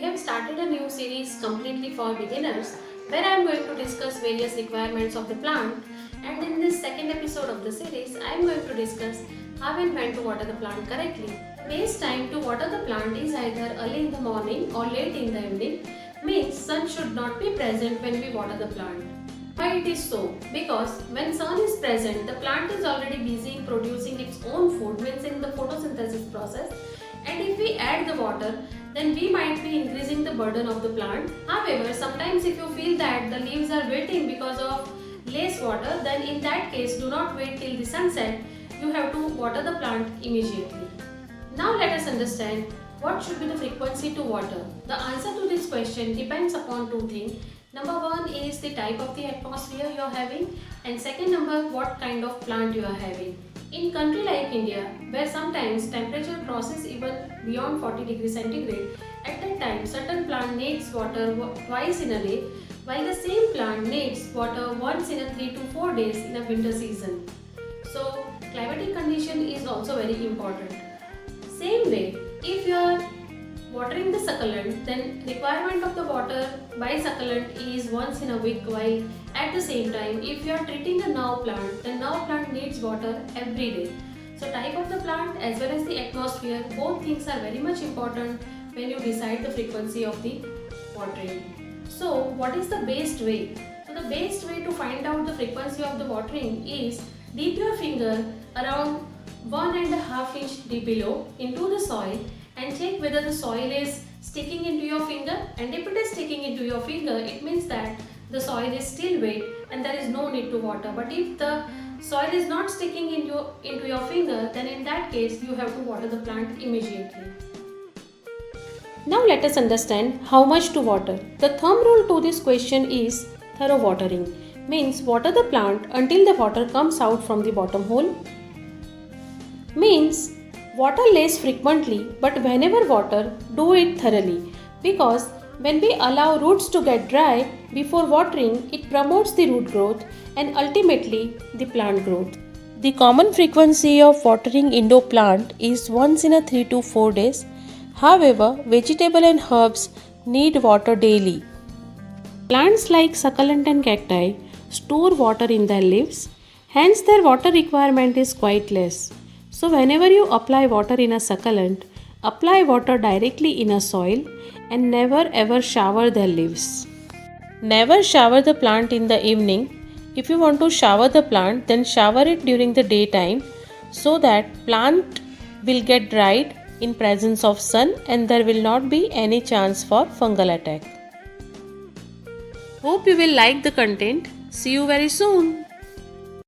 have started a new series completely for beginners where I am going to discuss various requirements of the plant, and in this second episode of the series I am going to discuss how and when to water the plant correctly. Best time to water the plant is either early in the morning or late in the evening, means sun should not be present when we water the plant. Why it is so? Because when sun is present, the plant is already busy in producing its own food, means in the photosynthesis process, and if we add the water, then we might be increasing the burden of the plant. However, sometimes if you feel that the leaves are wilting because of less water, then in that case do not wait till the sunset. You have to water the plant immediately. Now let us understand what should be the frequency to water. The answer to this question depends upon two things. Number one is the type of the atmosphere you are having, and second number, what kind of plant you are having. In country like India, where sometimes temperature crosses even beyond 40 degrees centigrade, at that time certain plant needs water twice in a day, while the same plant needs water once in a 3 to 4 days in a winter season. So climatic condition is also very important. Same way, if you are watering the succulent, then requirement of the water by succulent is once in a week, while at the same time if you are treating the now plant, then now plant needs water every day. So type of the plant as well as the atmosphere, both things are very much important when you decide the frequency of the watering. So what is the best way? So the best way to find out the frequency of the watering is dip your finger around 1.5 inch deep below into the soil and check whether the soil is sticking into your finger, and if it is sticking into your finger, it means that the soil is still wet and there is no need to water. But if the soil is not sticking into your finger, then in that case you have to water the plant immediately. Now let us understand how much to water. The thumb rule to this question is thorough watering, means water the plant until the water comes out from the bottom hole. Means water less frequently, but whenever water, do it thoroughly, because when we allow roots to get dry before watering, it promotes the root growth and ultimately the plant growth. The common frequency of watering indoor plant is once in a 3 to 4 days. However, vegetable and herbs need water daily. Plants like succulent and cacti store water in their leaves, hence their water requirement is quite less. So whenever you apply water in a succulent, apply water directly in a soil and never ever shower their leaves. Never shower the plant in the evening. If you want to shower the plant, then shower it during the daytime so that plant will get dried in presence of sun and there will not be any chance for fungal attack. Hope you will like the content. See you very soon.